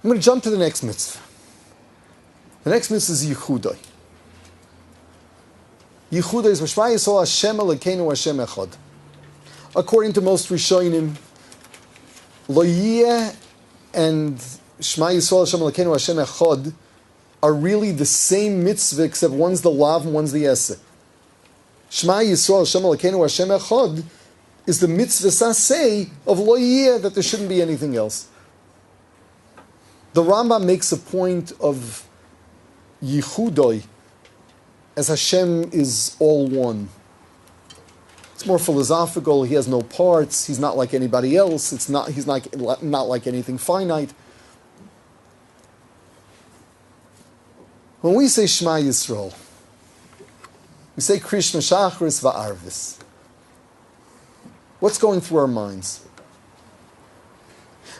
I'm going to jump to the next mitzvah. The next mitzvah is Yichud. Yichud is V'shma Yisrael Hashem Elokeinu Hashem Echad. According to most Rishonim, Lo Yeh and Shema Yisrael Hashem Elokeinu Hashem Echad are really the same mitzvah, except one's the lav and one's the eseh. Shema Yisrael Hashem Elokeinu Hashem Echad is the mitzvah saseh of Lo Yeh, that there shouldn't be anything else. The Rambam makes a point of Yichudoi as Hashem is all one. It's more philosophical. He has no parts. He's not like anybody else. He's not like anything finite. When we say Shema Yisrael, we say Krishna Shachris Va'arvis. What's going through our minds?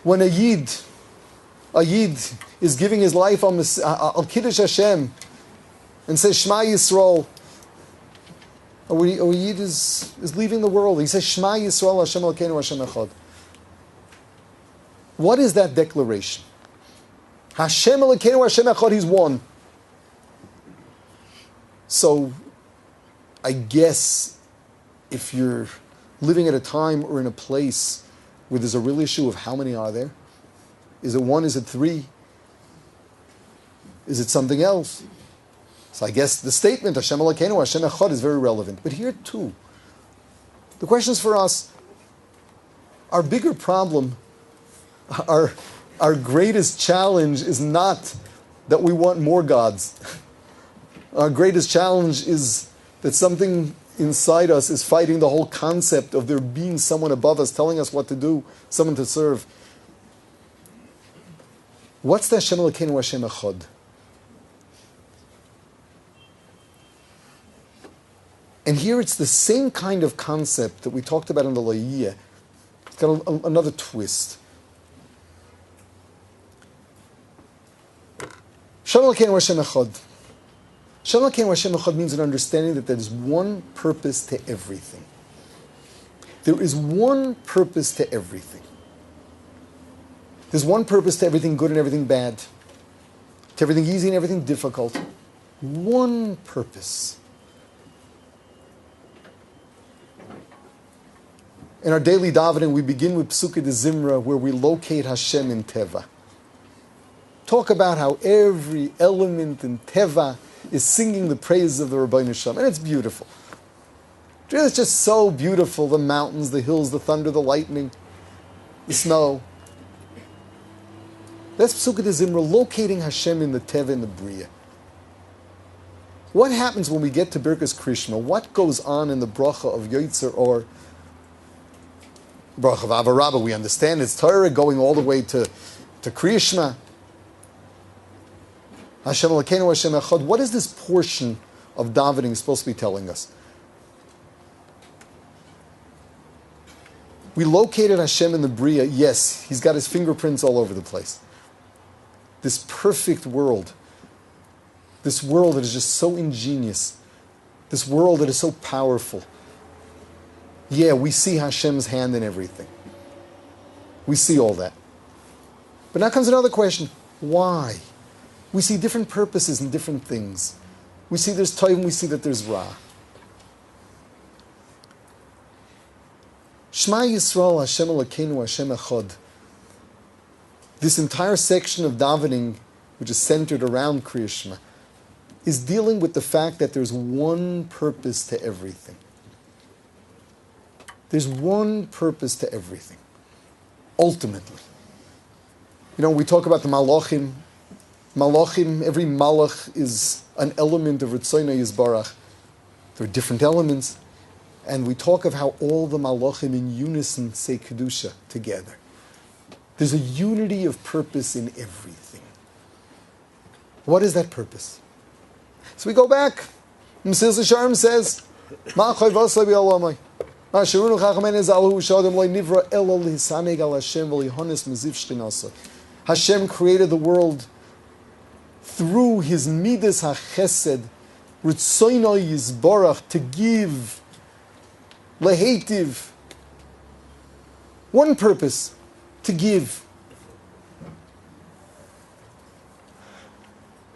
When a Yid is giving his life al Kiddush Hashem and says Shema Yisrael, a Yid is leaving the world. He says Shema Yisrael Hashem Elokeinu Hashem Echad. What is that declaration? Hashem Elokeinu Hashem Echad, He's one. So, I guess if you're living at a time or in a place where there's a real issue of how many are there, is it one? Is it three? Is it something else? So I guess the statement, Hashem Elokeinu, Hashem Echad, is very relevant. But here too, the question is for us, our bigger problem, our greatest challenge is not that we want more gods. Our greatest challenge is that something inside us is fighting the whole concept of there being someone above us telling us what to do, someone to serve. What's the Hashem Elokeinu Hashem Echad? And here it's the same kind of concept that we talked about in the Lo'iyah. It's got another twist. Hashem Elokeinu Hashem Echad. Hashem Elokeinu Hashem Echad means an understanding that there is one purpose to everything. There is one purpose to everything. There's one purpose to everything good and everything bad, to everything easy and everything difficult. One purpose. In our daily davening, we begin with Psukei de Zimra, where we locate Hashem in Teva. Talk about how every element in Teva is singing the praises of the Rabbeinu Shalom, and it's beautiful. It's just so beautiful, the mountains, the hills, the thunder, the lightning, the snow. That's Psukei de Zimra, locating Hashem in the Teva and the Bria. What happens when we get to Birkas Krishma? What goes on in the bracha of Yotzer or bracha of Avarabba? We understand it's Torah going all the way to Krishma. Hashem Elokeinu Hashem Echad. What is this portion of davening supposed to be telling us? We located Hashem in the Bria. Yes, He's got His fingerprints all over the place. This perfect world. This world that is just so ingenious. This world that is so powerful. Yeah, we see Hashem's hand in everything. We see all that. But now comes another question. Why? We see different purposes in different things. We see there's Tov and we see that there's Ra. Shema Yisrael Hashem Elokeinu Hashem Echad. This entire section of davening, which is centered around Kriya Shema, is dealing with the fact that there's one purpose to everything. There's one purpose to everything. Ultimately. You know, we talk about the Malachim. Malachim, every Malach is an element of Ritzonah Yisbarach. There are different elements. And we talk of how all the Malachim in unison say Kedusha together. There's a unity of purpose in everything. What is that purpose? So we go back. Mesilas Yesharim says, Ma'achai v'asai b'alamai. Ma'asherunu chachamei nezalahu shadam loy nivra elo lihisameg al Hashem v'lihonis meziv shchinasa. Hashem created the world through His midas hachesed, Ritzono Yisbarach, to give, lehetiv. One purpose, to give.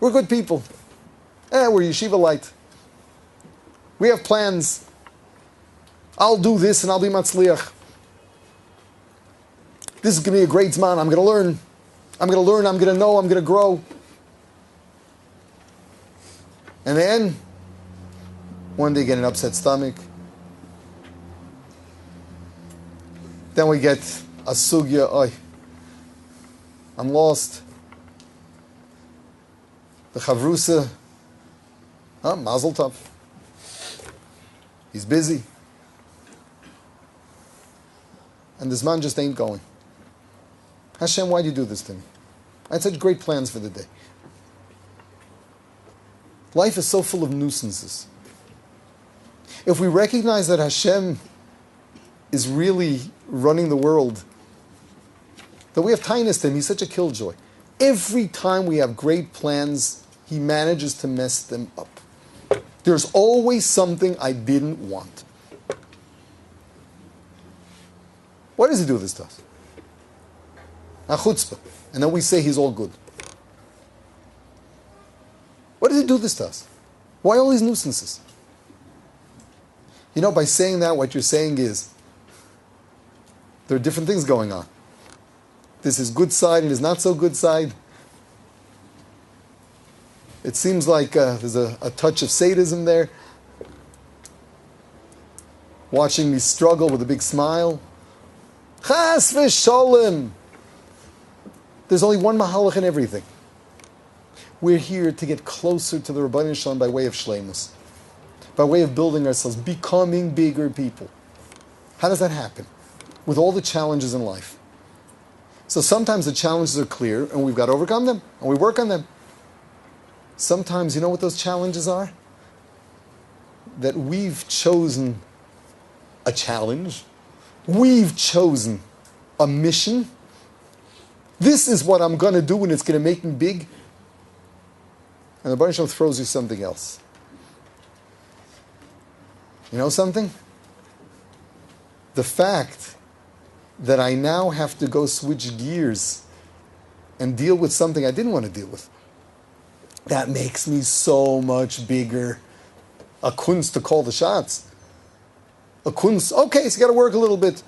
We're good people. We're yeshiva light. We have plans. I'll do this and I'll be matzliach. This is going to be a great zman. I'm going to learn. I'm going to learn. I'm going to know. I'm going to grow. And then, one day get an upset stomach. Then we get a sugya. I'm lost. The chavrusa. Mazel tov. He's busy. And this man just ain't going. Hashem, why'd you do this to me? I had such great plans for the day. Life is so full of nuisances. If we recognize that Hashem is really running the world, that we have tightness to him, he's such a killjoy. Every time we have great plans, he manages to mess them up. There's always something I didn't want. Why does he do this to us? A chutzpah. And then we say he's all good. Why does he do this to us? Why all these nuisances? You know, by saying that, what you're saying is there are different things going on. This is good side and his not so good side. It seems like there's a touch of sadism there. Watching me struggle with a big smile. Chas v'sholem. There's only one mahalach in everything. We're here to get closer to the Rabbanim Shalom by way of shleimus, by way of building ourselves, becoming bigger people. How does that happen? With all the challenges in life. So sometimes the challenges are clear and we've got to overcome them and we work on them. Sometimes, you know what those challenges are? That we've chosen a challenge. We've chosen a mission. This is what I'm going to do and it's going to make me big. And the Baruch Shalom throws you something else. You know something? The fact that I now have to go switch gears and deal with something I didn't want to deal with, that makes me so much bigger. A kunst to call the shots. A kunst, okay, so you got to work a little bit.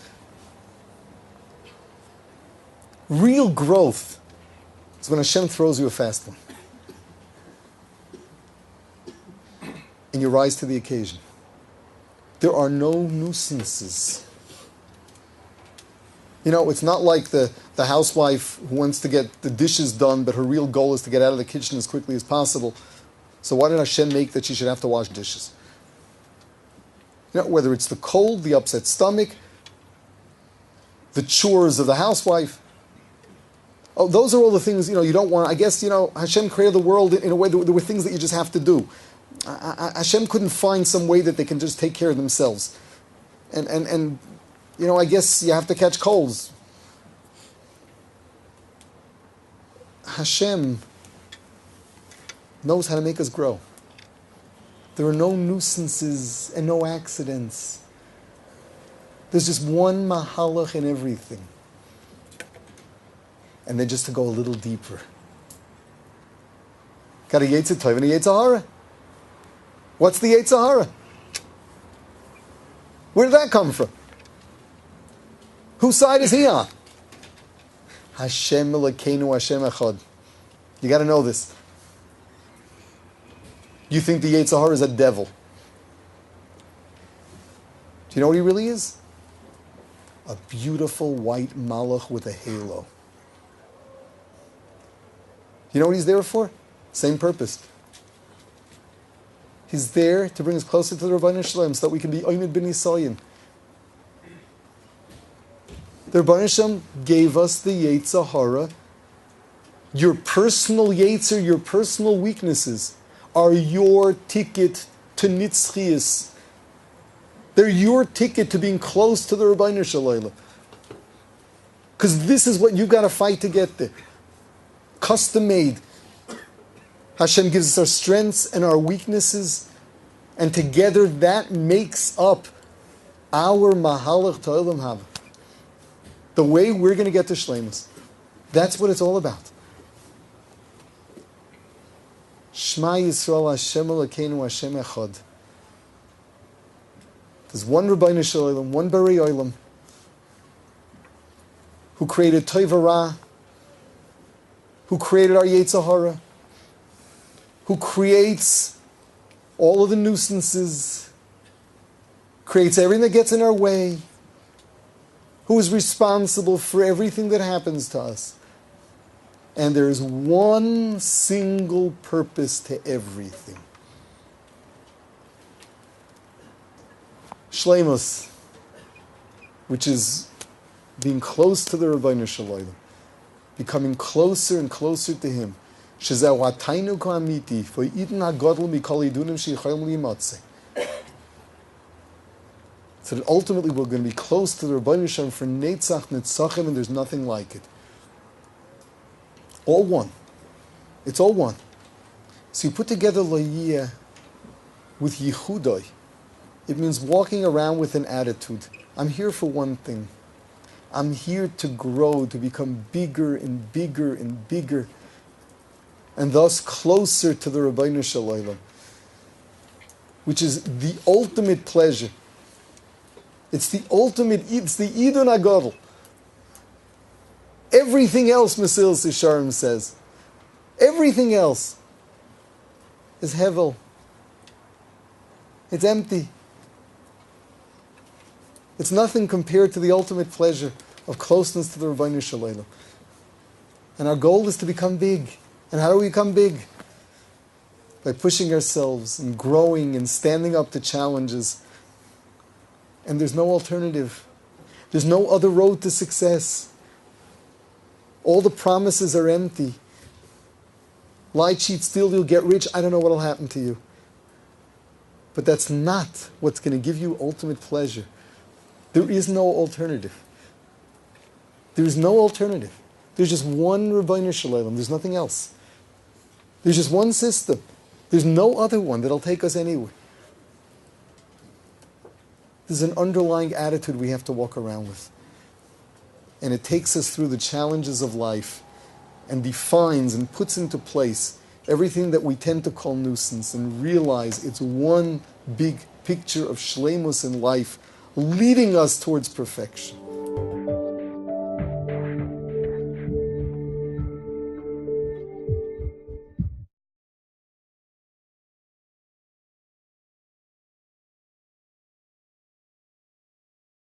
Real growth is when Hashem throws you a fast one. And you rise to the occasion. There are no nuisances. You know, it's not like the housewife who wants to get the dishes done, but her real goal is to get out of the kitchen as quickly as possible. So why did Hashem make that she should have to wash dishes? You know, whether it's the cold, the upset stomach, the chores of the housewife. Oh, those are all the things, you know, you don't want. I guess, you know, Hashem created the world in a way that there were things that you just have to do. Hashem couldn't find some way that they can just take care of themselves. And you know, I guess you have to catch colds. Hashem knows how to make us grow. There are no nuisances and no accidents. There's just one mahalach in everything. And then just to go a little deeper. Got a Yetzer Tov and a Yetzer Hara. What's the Yetzer Hara? Where did that come from? Whose side is he on? Hashem Elokeinu Hashem Echad. You got to know this. You think the Yetzer Hara is a devil. Do you know what he really is? A beautiful white malach with a halo. You know what he's there for? Same purpose. He's there to bring us closer to the Rabbanim Shalom so that we can be Oymid bin Yisayin. The Rabbanim Shalom gave us the Yetzer Hara. Your personal Yetzer, your personal weaknesses are your ticket to Nitzchias. They're your ticket to being close to the Rabbanim Shalom. Because this is what you've got to fight to get there. Custom made. Hashem gives us our strengths and our weaknesses, and together that makes up our mahalach ta'olam haba. The way we're going to get to shleimus. That's what it's all about. Shema Yisrael Hashem Elokeinu Hashem Echad. There's one Rabbeinu Shalom, one Barei Olam, who created Tov Ra, who created our Yetzer Hara, who creates all of the nuisances, creates everything that gets in our way, who is responsible for everything that happens to us. And there is one single purpose to everything. Shleimus, which is being close to the Rabbeinu Shalom, becoming closer and closer to Him. Shezeu hatainu ka'amiti, v'yidin hagadol mikol yidunim sheyichayim liyimatzeh. So that ultimately we're going to be close to the Rabbeinu Shalom for Netzach Netzachim, and there's nothing like it. All one. It's all one. So you put together Layiyah with Yichudai. It means walking around with an attitude. I'm here for one thing. I'm here to grow, to become bigger and bigger and bigger, and thus closer to the Rabbeinu Shalom, which is the ultimate pleasure. It's the ultimate, it's the Idun HaGadol. Everything else, Mesil Sisharim says, everything else is Hevel. It's empty. It's nothing compared to the ultimate pleasure of closeness to the Rabbeinu Shalom. And our goal is to become big. And how do we become big? By pushing ourselves and growing and standing up to challenges. And there's no alternative. There's no other road to success. All the promises are empty. Lie, cheat, steal, you'll get rich. I don't know what will happen to you. But that's not what's going to give you ultimate pleasure. There is no alternative. There is no alternative. There's just one Rabbeinu Shalom. There's nothing else. There's just one system. There's no other one that'll take us anywhere. There's an underlying attitude we have to walk around with. And it takes us through the challenges of life and defines and puts into place everything that we tend to call nuisance, and realize it's one big picture of shleimus in life leading us towards perfection.